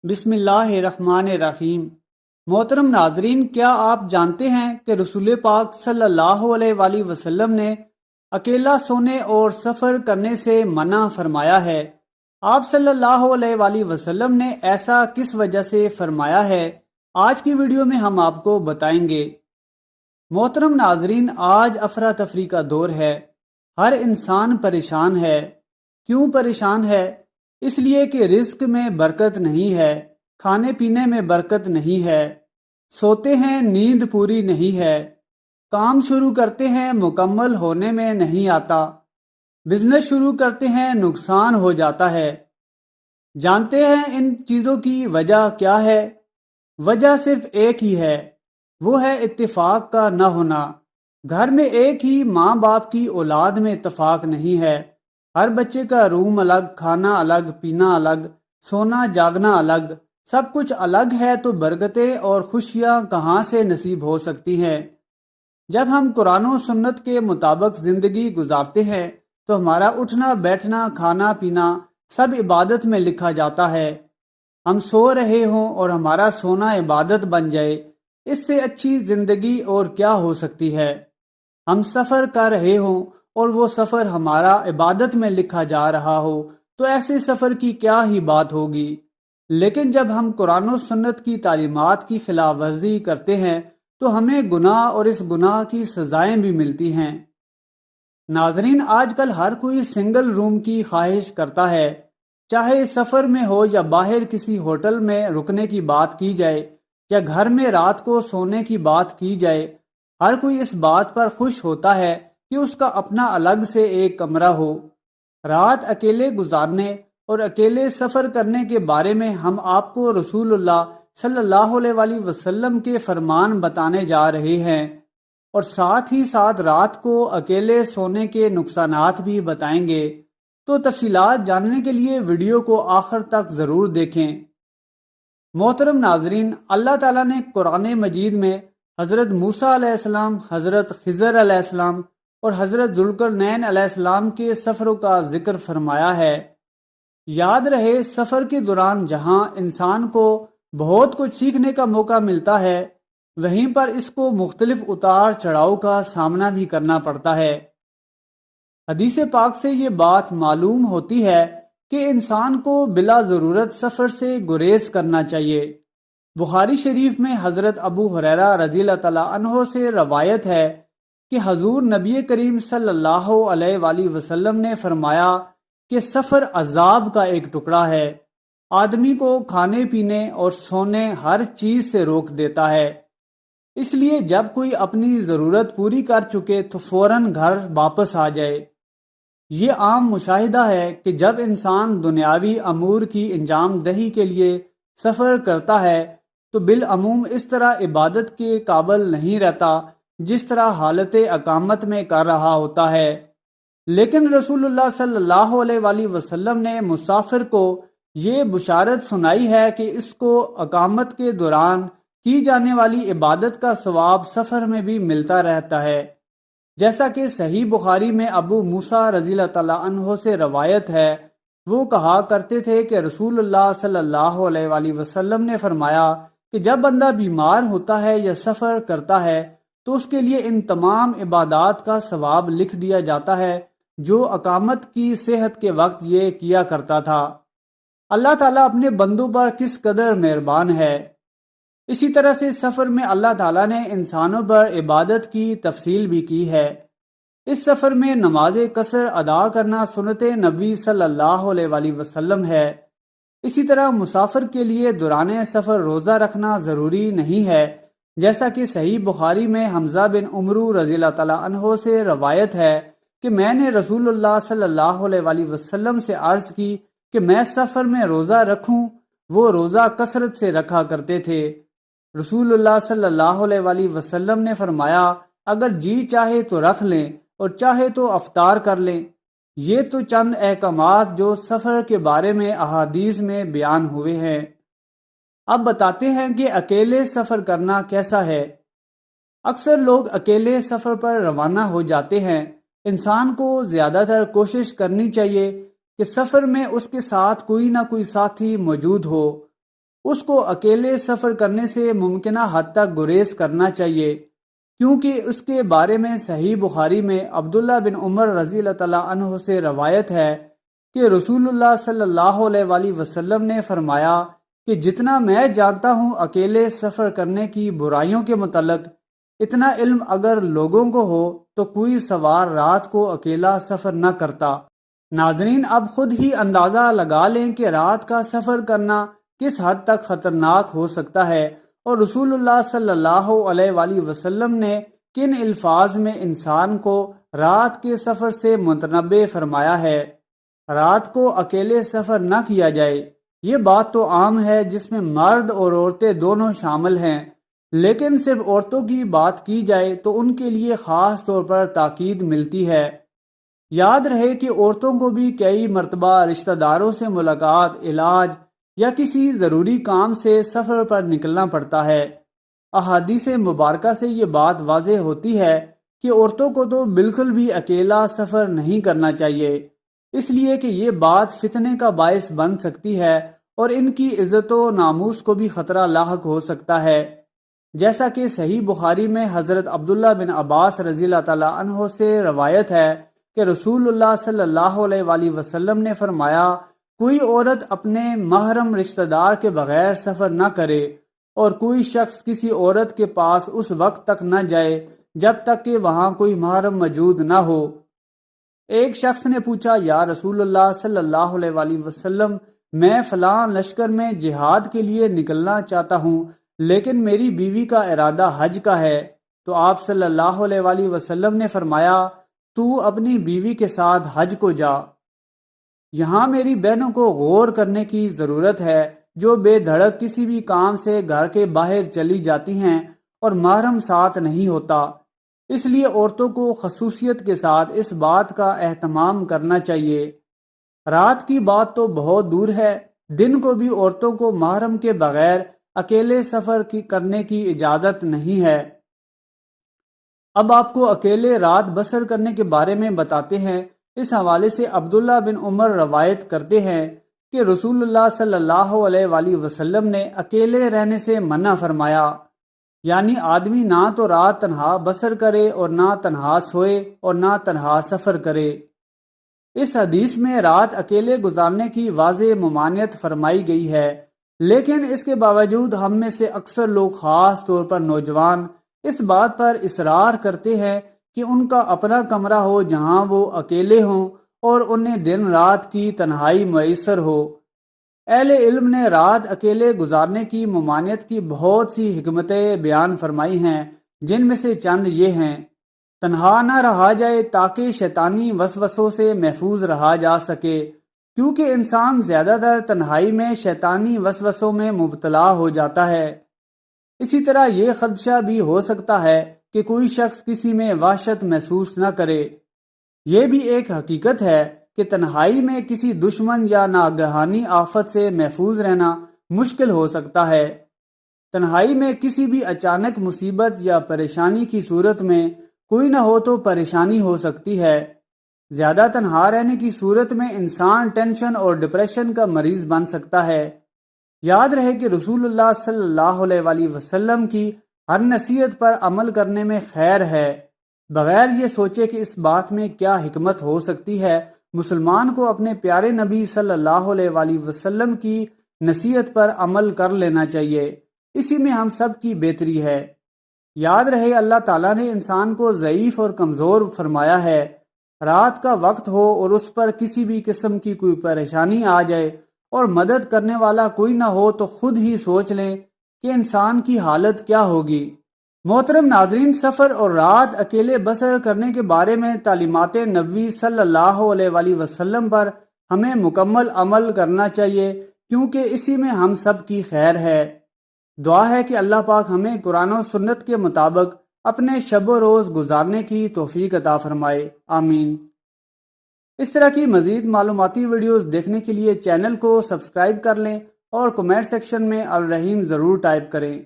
بسم اللہ الرحمن الرحیم۔ محترم ناظرین، کیا آپ جانتے ہیں کہ رسول پاک صلی اللہ علیہ وآلہ وسلم نے اکیلا سونے اور سفر کرنے سے منع فرمایا ہے؟ آپ صلی اللہ علیہ وآلہ وسلم نے ایسا کس وجہ سے فرمایا ہے؟ آج کی ویڈیو میں ہم آپ کو بتائیں گے۔ محترم ناظرین، آج افراتفری کا دور ہے، ہر انسان پریشان ہے۔ کیوں پریشان ہے؟ اس لیے کہ رزق میں برکت نہیں ہے، کھانے پینے میں برکت نہیں ہے، سوتے ہیں نیند پوری نہیں ہے، کام شروع کرتے ہیں مکمل ہونے میں نہیں آتا، بزنس شروع کرتے ہیں نقصان ہو جاتا ہے۔ جانتے ہیں ان چیزوں کی وجہ کیا ہے؟ وجہ صرف ایک ہی ہے، وہ ہے اتفاق کا نہ ہونا۔ گھر میں ایک ہی ماں باپ کی اولاد میں اتفاق نہیں ہے، ہر بچے کا روم الگ، کھانا الگ، پینا الگ، سونا جاگنا الگ، سب کچھ الگ ہے، تو برکتیں اور خوشیاں کہاں سے نصیب ہو سکتی ہیں؟ جب ہم قرآن و سنت کے مطابق زندگی گزارتے ہیں تو ہمارا اٹھنا بیٹھنا کھانا پینا سب عبادت میں لکھا جاتا ہے۔ ہم سو رہے ہوں اور ہمارا سونا عبادت بن جائے، اس سے اچھی زندگی اور کیا ہو سکتی ہے؟ ہم سفر کر رہے ہوں اور وہ سفر ہمارا عبادت میں لکھا جا رہا ہو، تو ایسے سفر کی کیا ہی بات ہوگی؟ لیکن جب ہم قرآن و سنت کی تعلیمات کی خلاف ورزی کرتے ہیں تو ہمیں گناہ اور اس گناہ کی سزائیں بھی ملتی ہیں۔ ناظرین، آج کل ہر کوئی سنگل روم کی خواہش کرتا ہے، چاہے سفر میں ہو یا باہر کسی ہوٹل میں رکنے کی بات کی جائے یا گھر میں رات کو سونے کی بات کی جائے، ہر کوئی اس بات پر خوش ہوتا ہے کہ اس کا اپنا الگ سے ایک کمرہ ہو۔ رات اکیلے گزارنے اور اکیلے سفر کرنے کے بارے میں ہم آپ کو رسول اللہ صلی اللہ علیہ وآلہ وسلم کے فرمان بتانے جا رہے ہیں، اور ساتھ ہی ساتھ رات کو اکیلے سونے کے نقصانات بھی بتائیں گے۔ تو تفصیلات جاننے کے لیے ویڈیو کو آخر تک ضرور دیکھیں۔ محترم ناظرین، اللہ تعالیٰ نے قرآن مجید میں حضرت موسیٰ علیہ السلام، حضرت خضر علیہ السلام اور حضرت ذوالقرنین علیہ السلام کے سفروں کا ذکر فرمایا ہے۔ یاد رہے، سفر کے دوران جہاں انسان کو بہت کچھ سیکھنے کا موقع ملتا ہے، وہیں پر اس کو مختلف اتار چڑھاؤ کا سامنا بھی کرنا پڑتا ہے۔ حدیث پاک سے یہ بات معلوم ہوتی ہے کہ انسان کو بلا ضرورت سفر سے گریز کرنا چاہیے۔ بخاری شریف میں حضرت ابو ہریرہ رضی اللہ تعالیٰ عنہ سے روایت ہے کہ حضور نبی کریم صلی اللہ علیہ وآلہ وسلم نے فرمایا کہ سفر عذاب کا ایک ٹکڑا ہے، آدمی کو کھانے پینے اور سونے ہر چیز سے روک دیتا ہے۔ اس لیے جب کوئی اپنی ضرورت پوری کر چکے تو فوراً گھر واپس آ جائے۔ یہ عام مشاہدہ ہے کہ جب انسان دنیاوی امور کی انجام دہی کے لیے سفر کرتا ہے تو بالعموم اس طرح عبادت کے قابل نہیں رہتا جس طرح حالت اقامت میں کر رہا ہوتا ہے۔ لیکن رسول اللہ صلی اللہ علیہ وآلہ وسلم نے مسافر کو یہ بشارت سنائی ہے کہ اس کو اقامت کے دوران کی جانے والی عبادت کا ثواب سفر میں بھی ملتا رہتا ہے، جیسا کہ صحیح بخاری میں ابو موسیٰ رضی اللہ تعالیٰ عنہ سے روایت ہے۔ وہ کہا کرتے تھے کہ رسول اللہ صلی اللہ علیہ وآلہ وسلم نے فرمایا کہ جب بندہ بیمار ہوتا ہے یا سفر کرتا ہے تو اس کے لیے ان تمام عبادات کا ثواب لکھ دیا جاتا ہے جو اقامت کی صحت کے وقت یہ کیا کرتا تھا۔ اللہ تعالیٰ اپنے بندوں پر کس قدر مہربان ہے۔ اسی طرح سے سفر میں اللہ تعالیٰ نے انسانوں پر عبادت کی تفصیل بھی کی ہے۔ اس سفر میں نماز قصر ادا کرنا سنت نبی صلی اللہ علیہ وآلہ وسلم ہے۔ اسی طرح مسافر کے لیے دوران سفر روزہ رکھنا ضروری نہیں ہے، جیسا کہ صحیح بخاری میں حمزہ بن عمرو رضی اللہ تعالیٰ عنہ سے روایت ہے کہ میں نے رسول اللہ صلی اللہ علیہ وآلہ وسلم سے عرض کی کہ میں سفر میں روزہ رکھوں۔ وہ روزہ کثرت سے رکھا کرتے تھے۔ رسول اللہ صلی اللہ علیہ وآلہ وسلم نے فرمایا، اگر جی چاہے تو رکھ لیں اور چاہے تو افطار کر لیں۔ یہ تو چند احکامات جو سفر کے بارے میں احادیث میں بیان ہوئے ہیں۔ اب بتاتے ہیں کہ اکیلے سفر کرنا کیسا ہے۔ اکثر لوگ اکیلے سفر پر روانہ ہو جاتے ہیں۔ انسان کو زیادہ تر کوشش کرنی چاہیے کہ سفر میں اس کے ساتھ کوئی نہ کوئی ساتھی موجود ہو۔ اس کو اکیلے سفر کرنے سے ممکنہ حد تک گریز کرنا چاہیے، کیونکہ اس کے بارے میں صحیح بخاری میں عبداللہ بن عمر رضی اللہ تعالیٰ عنہ سے روایت ہے کہ رسول اللہ صلی اللہ علیہ وآلہ وسلم نے فرمایا کہ جتنا میں جانتا ہوں اکیلے سفر کرنے کی برائیوں کے متعلق، اتنا علم اگر لوگوں کو ہو تو کوئی سوار رات کو اکیلا سفر نہ کرتا۔ ناظرین، اب خود ہی اندازہ لگا لیں کہ رات کا سفر کرنا کس حد تک خطرناک ہو سکتا ہے، اور رسول اللہ صلی اللہ علیہ وآلہ وسلم نے کن الفاظ میں انسان کو رات کے سفر سے متنبہ فرمایا ہے۔ رات کو اکیلے سفر نہ کیا جائے، یہ بات تو عام ہے جس میں مرد اور عورتیں دونوں شامل ہیں، لیکن صرف عورتوں کی بات کی جائے تو ان کے لیے خاص طور پر تاکید ملتی ہے۔ یاد رہے کہ عورتوں کو بھی کئی مرتبہ رشتہ داروں سے ملاقات، علاج یا کسی ضروری کام سے سفر پر نکلنا پڑتا ہے۔ احادیث مبارکہ سے یہ بات واضح ہوتی ہے کہ عورتوں کو تو بالکل بھی اکیلا سفر نہیں کرنا چاہیے، اس لیے کہ یہ بات فتنے کا باعث بن سکتی ہے اور ان کی عزت و ناموس کو بھی خطرہ لاحق ہو سکتا ہے، جیسا کہ صحیح بخاری میں حضرت عبداللہ بن عباس رضی اللہ تعالیٰ عنہ سے روایت ہے کہ رسول اللہ صلی اللہ علیہ وآلہ وسلم نے فرمایا، کوئی عورت اپنے محرم رشتہ دار کے بغیر سفر نہ کرے، اور کوئی شخص کسی عورت کے پاس اس وقت تک نہ جائے جب تک کہ وہاں کوئی محرم موجود نہ ہو۔ ایک شخص نے پوچھا، یا رسول اللہ صلی اللہ علیہ وآلہ وسلم، میں فلاں لشکر میں جہاد کے لیے نکلنا چاہتا ہوں، لیکن میری بیوی کا ارادہ حج کا ہے۔ تو آپ صلی اللہ علیہ وآلہ وسلم نے فرمایا، تو اپنی بیوی کے ساتھ حج کو جا۔ یہاں میری بہنوں کو غور کرنے کی ضرورت ہے، جو بے دھڑک کسی بھی کام سے گھر کے باہر چلی جاتی ہیں اور محرم ساتھ نہیں ہوتا، اس لیے عورتوں کو خصوصیت کے ساتھ اس بات کا اہتمام کرنا چاہیے۔ رات کی بات تو بہت دور ہے، دن کو بھی عورتوں کو محرم کے بغیر اکیلے سفر کرنے کی اجازت نہیں ہے۔ اب آپ کو اکیلے رات بسر کرنے کے بارے میں بتاتے ہیں۔ اس حوالے سے عبداللہ بن عمر روایت کرتے ہیں کہ رسول اللہ صلی اللہ علیہ وآلہ وسلم نے اکیلے رہنے سے منع فرمایا، یعنی آدمی نہ تو رات تنہا بسر کرے اور نہ تنہا سوئے اور نہ تنہا سفر کرے۔ اس حدیث میں رات اکیلے گزارنے کی واضح ممانعت فرمائی گئی ہے، لیکن اس کے باوجود ہم میں سے اکثر لوگ، خاص طور پر نوجوان، اس بات پر اصرار کرتے ہیں کہ ان کا اپنا کمرہ ہو جہاں وہ اکیلے ہوں اور انہیں دن رات کی تنہائی میسر ہو۔ اہل علم نے رات اکیلے گزارنے کی ممانعت کی بہت سی حکمتیں بیان فرمائی ہیں، جن میں سے چند یہ ہیں: تنہا نہ رہا جائے تاکہ شیطانی وسوسوں سے محفوظ رہا جا سکے، کیونکہ انسان زیادہ تر تنہائی میں شیطانی وسوسوں میں مبتلا ہو جاتا ہے۔ اسی طرح یہ خدشہ بھی ہو سکتا ہے کہ کوئی شخص کسی میں وحشت محسوس نہ کرے۔ یہ بھی ایک حقیقت ہے کہ تنہائی میں کسی دشمن یا ناگہانی آفت سے محفوظ رہنا مشکل ہو سکتا ہے۔ تنہائی میں کسی بھی اچانک مصیبت یا پریشانی کی صورت میں کوئی نہ ہو تو پریشانی ہو سکتی ہے۔ زیادہ تنہا رہنے کی صورت میں انسان ٹینشن اور ڈپریشن کا مریض بن سکتا ہے۔ یاد رہے کہ رسول اللہ صلی اللہ علیہ وآلہ وسلم کی ہر نصیحت پر عمل کرنے میں خیر ہے، بغیر یہ سوچے کہ اس بات میں کیا حکمت ہو سکتی ہے۔ مسلمان کو اپنے پیارے نبی صلی اللہ علیہ وآلہ وسلم کی نصیحت پر عمل کر لینا چاہیے، اسی میں ہم سب کی بہتری ہے۔ یاد رہے اللہ تعالیٰ نے انسان کو ضعیف اور کمزور فرمایا ہے۔ رات کا وقت ہو اور اس پر کسی بھی قسم کی کوئی پریشانی آ جائے اور مدد کرنے والا کوئی نہ ہو تو خود ہی سوچ لیں کہ انسان کی حالت کیا ہوگی۔ محترم ناظرین، سفر اور رات اکیلے بسر کرنے کے بارے میں تعلیمات نبوی صلی اللہ علیہ وآلہ وسلم پر ہمیں مکمل عمل کرنا چاہیے، کیونکہ اسی میں ہم سب کی خیر ہے۔ دعا ہے کہ اللہ پاک ہمیں قرآن و سنت کے مطابق اپنے شب و روز گزارنے کی توفیق عطا فرمائے، آمین۔ اس طرح کی مزید معلوماتی ویڈیوز دیکھنے کے لیے چینل کو سبسکرائب کر لیں اور کمنٹ سیکشن میں الرحیم ضرور ٹائپ کریں۔